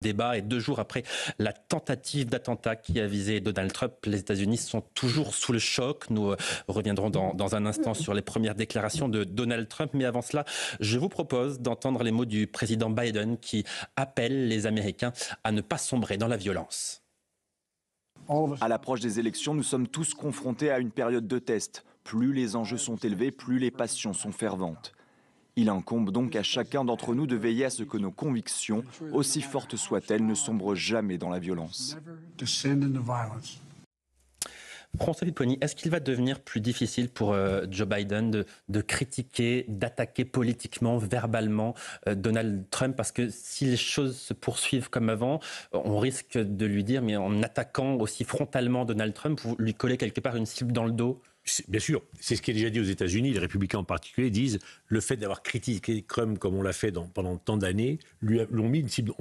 débat et 2 jours après la tentative d'attentat qui a visé Donald Trump, les États-Unis sont toujours sous le choc. Nous reviendrons dans un instant sur les premières déclarations de Donald Trump. Mais avant cela, je vous propose d'entendre les mots du président Biden qui appelle les Américains à ne pas sombrer dans la violence. À l'approche des élections, nous sommes tous confrontés à une période de test. Plus les enjeux sont élevés, plus les passions sont ferventes. Il incombe donc à chacun d'entre nous de veiller à ce que nos convictions, aussi fortes soient-elles, ne sombrent jamais dans la violence. François Pupponi, est-ce qu'il va devenir plus difficile pour Joe Biden de critiquer, d'attaquer politiquement, verbalement Donald Trump? Parce que si les choses se poursuivent comme avant, on risque de lui dire, mais en attaquant aussi frontalement Donald Trump, vous lui collez quelque part une cible dans le dos? Bien sûr, c'est ce qui est déjà dit aux États-Unis. Les républicains en particulier disent le fait d'avoir critiqué Trump comme on l'a fait pendant tant d'années, on lui a mis une cible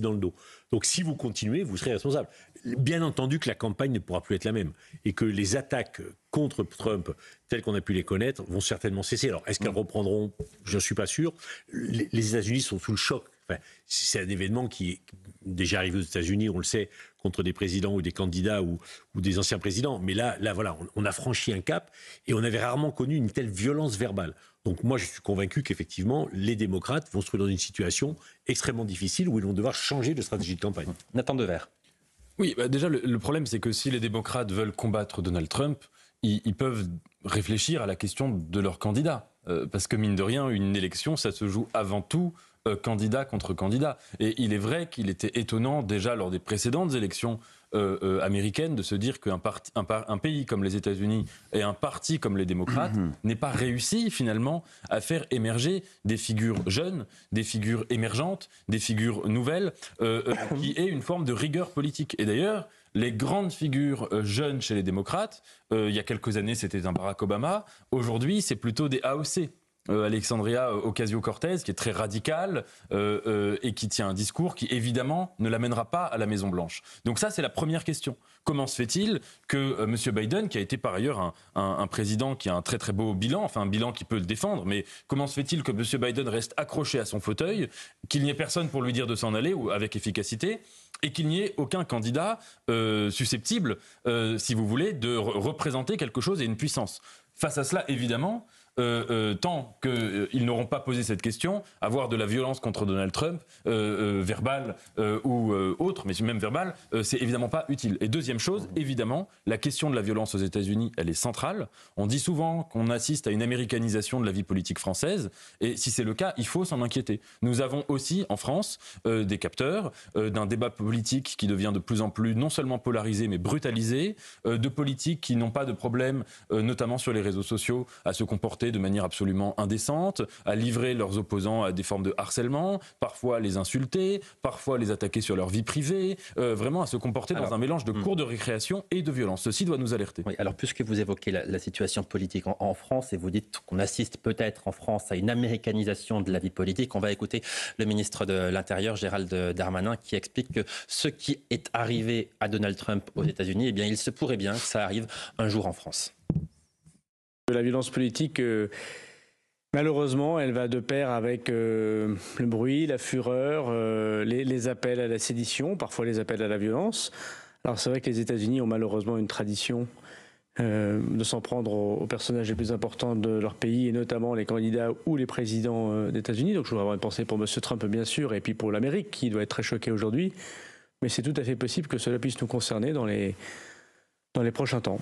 dans le dos. Donc si vous continuez, vous serez responsable. Bien entendu que la campagne ne pourra plus être la même et que les attaques contre Trump, telles qu'on a pu les connaître, vont certainement cesser. Alors est-ce qu'elles reprendront? Je ne suis pas sûr. Les États-Unis sont sous le choc. Enfin, c'est un événement qui est déjà arrivé aux États-Unis, on le sait, contre des présidents ou des candidats ou des anciens présidents. Mais là, voilà, on a franchi un cap et on avait rarement connu une telle violence verbale. Donc moi, je suis convaincu qu'effectivement, les démocrates vont se trouver dans une situation extrêmement difficile où ils vont devoir changer de stratégie de campagne. Nathan Devers. Oui, déjà, le problème, c'est que si les démocrates veulent combattre Donald Trump, ils peuvent réfléchir à la question de leur candidat. Parce que mine de rien, une élection, ça se joue avant tout candidat contre candidat. Et il est vrai qu'il était étonnant déjà lors des précédentes élections américaines de se dire qu'un pays comme les États-Unis et un parti comme les démocrates n'ait pas réussi finalement à faire émerger des figures jeunes, des figures émergentes, des figures nouvelles, qui aient une forme de rigueur politique. Et d'ailleurs, les grandes figures jeunes chez les démocrates, il y a quelques années c'était un Barack Obama, aujourd'hui c'est plutôt des AOC. Alexandria Ocasio-Cortez, qui est très radicale et qui tient un discours qui, évidemment, ne l'amènera pas à la Maison-Blanche. Donc ça, c'est la première question. Comment se fait-il que M. Biden, qui a été par ailleurs un président qui a un très très beau bilan, enfin un bilan qui peut le défendre, mais comment se fait-il que M. Biden reste accroché à son fauteuil, qu'il n'y ait personne pour lui dire de s'en aller ou avec efficacité, et qu'il n'y ait aucun candidat susceptible, si vous voulez, de représenter quelque chose et une puissance. Face à cela, évidemment, tant qu'ils n'auront pas posé cette question, avoir de la violence contre Donald Trump, verbale ou autre, mais même verbale, c'est évidemment pas utile. Et deuxième chose, évidemment, la question de la violence aux États-Unis, elle est centrale. On dit souvent qu'on assiste à une américanisation de la vie politique française, et si c'est le cas, il faut s'en inquiéter. Nous avons aussi en France des capteurs d'un débat politique qui devient de plus en plus non seulement polarisé, mais brutalisé, de politiques qui n'ont pas de problème, notamment sur les réseaux sociaux, à se comporter de manière absolument indécente, à livrer leurs opposants à des formes de harcèlement, parfois les insulter, parfois les attaquer sur leur vie privée, vraiment à se comporter dans un mélange de cours de récréation et de violence. Ceci doit nous alerter. Oui, alors puisque vous évoquez la situation politique en France et vous dites qu'on assiste peut-être en France à une américanisation de la vie politique, on va écouter le ministre de l'Intérieur, Gérald Darmanin, qui explique que ce qui est arrivé à Donald Trump aux États-Unis, eh bien, il se pourrait bien que ça arrive un jour en France. La violence politique, malheureusement, elle va de pair avec le bruit, la fureur, les appels à la sédition, parfois les appels à la violence. Alors c'est vrai que les États-Unis ont malheureusement une tradition de s'en prendre aux personnages les plus importants de leur pays, et notamment les candidats ou les présidents des États-Unis. Donc je voudrais avoir une pensée pour M. Trump, bien sûr, et puis pour l'Amérique, qui doit être très choquée aujourd'hui. Mais c'est tout à fait possible que cela puisse nous concerner dans les prochains temps.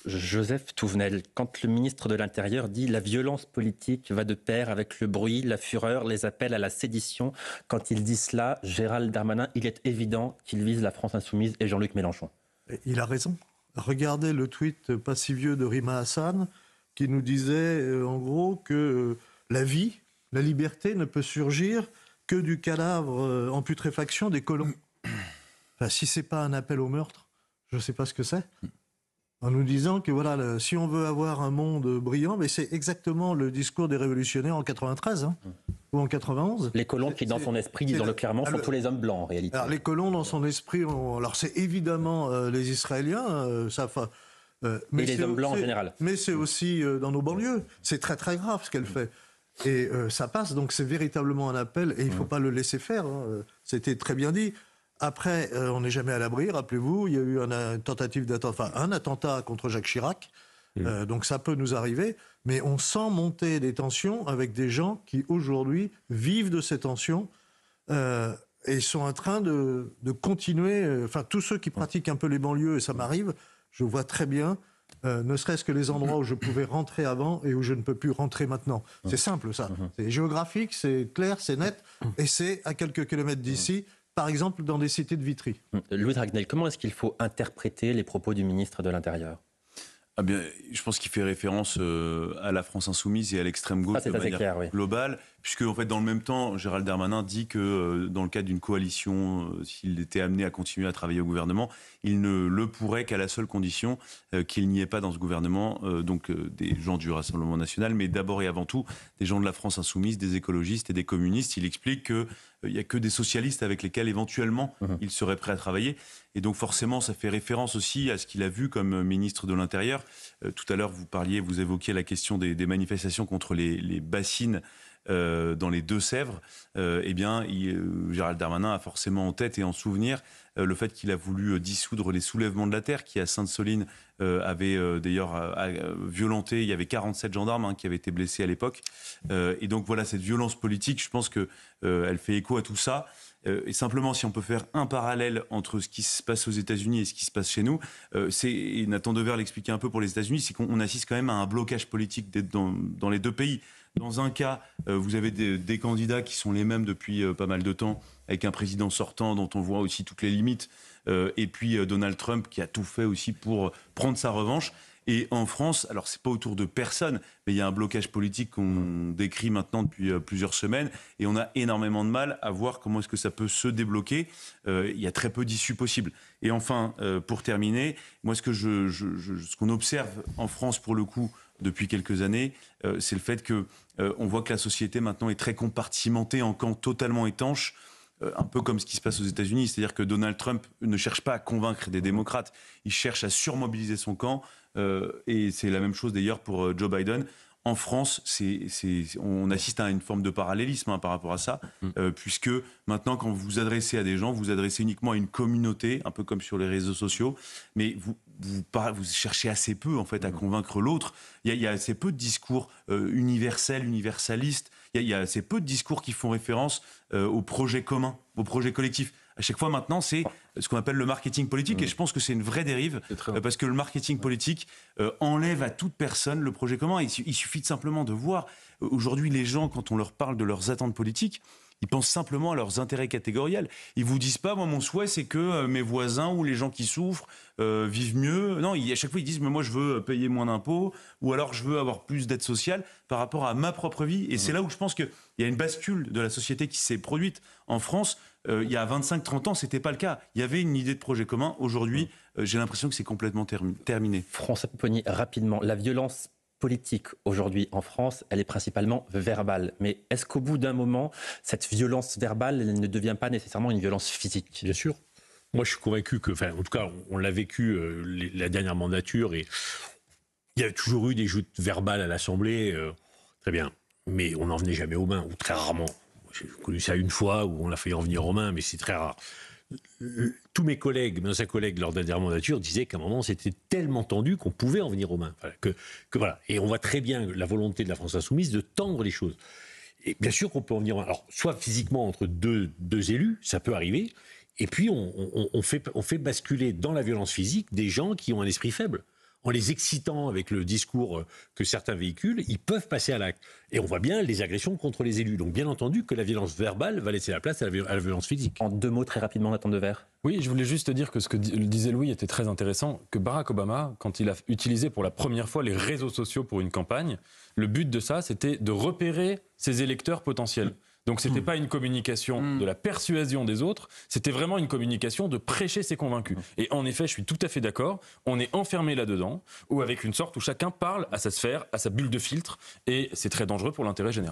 Joseph Touvenel, quand le ministre de l'Intérieur dit la violence politique va de pair avec le bruit, la fureur, les appels à la sédition, quand il dit cela, Gérald Darmanin, il est évident qu'il vise la France insoumise et Jean-Luc Mélenchon. Il a raison. Regardez le tweet pas si vieux de Rima Hassan qui nous disait en gros que la vie, la liberté ne peut surgir que du cadavre en putréfaction des colons. Enfin, si c'est pas un appel au meurtre, je ne sais pas ce que c'est. En nous disant que voilà, si on veut avoir un monde brillant, mais c'est exactement le discours des révolutionnaires en 93 ou en 91. Les colons qui, dans son esprit, disons-le clairement, sont tous les hommes blancs en réalité. Alors les colons dans son esprit, alors c'est évidemment les Israéliens, mais les hommes blancs en général. Mais c'est aussi dans nos banlieues. C'est très très grave ce qu'elle fait. Et ça passe, donc c'est véritablement un appel, et il ne faut pas le laisser faire. C'était très bien dit. Après, on n'est jamais à l'abri, rappelez-vous, il y a eu un attentat contre Jacques Chirac, donc ça peut nous arriver, mais on sent monter des tensions avec des gens qui, aujourd'hui, vivent de ces tensions, et sont en train de continuer, tous ceux qui pratiquent un peu les banlieues, et ça m'arrive, je vois très bien, ne serait-ce que les endroits où je pouvais rentrer avant et où je ne peux plus rentrer maintenant. C'est simple, ça. C'est géographique, c'est clair, c'est net, et c'est à quelques kilomètres d'ici, par exemple dans des cités de Vitry. Louis Dragnel, comment est-ce qu'il faut interpréter les propos du ministre de l'Intérieur ? Je pense qu'il fait référence à la France insoumise et à l'extrême gauche de manière globale, puisque en fait, dans le même temps, Gérald Darmanin dit que dans le cadre d'une coalition, s'il était amené à continuer à travailler au gouvernement, il ne le pourrait qu'à la seule condition qu'il n'y ait pas dans ce gouvernement des gens du Rassemblement national, mais d'abord et avant tout des gens de la France insoumise, des écologistes et des communistes. Il explique qu'il n'y a que des socialistes avec lesquels éventuellement il serait prêt à travailler. Et donc forcément, ça fait référence aussi à ce qu'il a vu comme ministre de l'Intérieur. Tout à l'heure, vous évoquiez la question des manifestations contre les bassines dans les Deux-Sèvres. Gérald Darmanin a forcément en tête et en souvenir le fait qu'il a voulu dissoudre les soulèvements de la terre qui, à Sainte-Soline, avait d'ailleurs violenté. Il y avait 47 gendarmes qui avaient été blessés à l'époque. Et donc voilà, cette violence politique, je pense qu'elle fait écho à tout ça. Et simplement, si on peut faire un parallèle entre ce qui se passe aux États-Unis et ce qui se passe chez nous, et Nathan Dever l'expliquait un peu pour les États-Unis, c'est qu'on assiste quand même à un blocage politique dans les deux pays. Dans un cas, vous avez des candidats qui sont les mêmes depuis pas mal de temps, avec un président sortant dont on voit aussi toutes les limites, et puis Donald Trump qui a tout fait aussi pour prendre sa revanche. Et en France, alors c'est pas autour de personne, mais il y a un blocage politique qu'on décrit maintenant depuis plusieurs semaines, et on a énormément de mal à voir comment est-ce que ça peut se débloquer. Il y a très peu d'issues possibles. Et enfin, pour terminer, moi ce qu'on observe en France pour le coup depuis quelques années, c'est le fait que on voit que la société maintenant est très compartimentée en camps totalement étanches. Un peu comme ce qui se passe aux États-Unis, c'est-à-dire que Donald Trump ne cherche pas à convaincre des démocrates, il cherche à surmobiliser son camp, et c'est la même chose d'ailleurs pour Joe Biden. En France, on assiste à une forme de parallélisme par rapport à ça, puisque maintenant, quand vous vous adressez à des gens, vous adressez uniquement à une communauté, un peu comme sur les réseaux sociaux, mais vous cherchez assez peu en fait à convaincre l'autre. Il y a assez peu de discours universalistes. Il y a assez peu de discours qui font référence au projet commun, au projet collectif. À chaque fois maintenant, c'est ce qu'on appelle le marketing politique, et je pense que c'est une vraie dérive, parce que le marketing politique enlève à toute personne le projet commun. Il suffit de simplement de voir, aujourd'hui, les gens, quand on leur parle de leurs attentes politiques, ils pensent simplement à leurs intérêts catégoriels. Ils vous disent pas, moi, mon souhait, c'est que mes voisins ou les gens qui souffrent vivent mieux. Non, à chaque fois, ils disent, mais moi, je veux payer moins d'impôts, ou alors je veux avoir plus d'aide sociale par rapport à ma propre vie. Et c'est là où je pense qu'il y a une bascule de la société qui s'est produite en France. Il y a 25-30 ans, c'était pas le cas. Il y avait une idée de projet commun. Aujourd'hui, j'ai l'impression que c'est complètement terminé. François Pupponi, rapidement, la violence politique aujourd'hui en France, elle est principalement verbale. Mais est-ce qu'au bout d'un moment, cette violence verbale, elle ne devient pas nécessairement une violence physique ? Bien sûr. Moi, je suis convaincu que, en tout cas, on l'a vécu la dernière mandature, et il y a toujours eu des joutes verbales à l'Assemblée, très bien. Mais on n'en venait jamais aux mains, ou très rarement. J'ai connu ça une fois où on a failli en venir aux mains, mais c'est très rare. Tous mes anciens collègues lors de la dernière mandature disaient qu'à un moment c'était tellement tendu qu'on pouvait en venir aux mains. Voilà. Et on voit très bien la volonté de la France insoumise de tendre les choses. Et bien sûr qu'on peut en venir aux mains. Alors, soit physiquement entre deux élus, ça peut arriver, et puis on fait basculer dans la violence physique des gens qui ont un esprit faible. En les excitant avec le discours que certains véhiculent, ils peuvent passer à l'acte. Et on voit bien les agressions contre les élus. Donc bien entendu que la violence verbale va laisser la place à la violence physique. En 2 mots très rapidement, Nathan Dever. Oui, je voulais juste dire que ce que disait Louis était très intéressant, que Barack Obama, quand il a utilisé pour la première fois les réseaux sociaux pour une campagne, le but de ça, c'était de repérer ses électeurs potentiels. Donc c'était pas une communication de la persuasion des autres, c'était vraiment une communication de prêcher ses convaincus. Et en effet, je suis tout à fait d'accord, on est enfermé là-dedans, ou avec une sorte où chacun parle à sa sphère, à sa bulle de filtre, et c'est très dangereux pour l'intérêt général.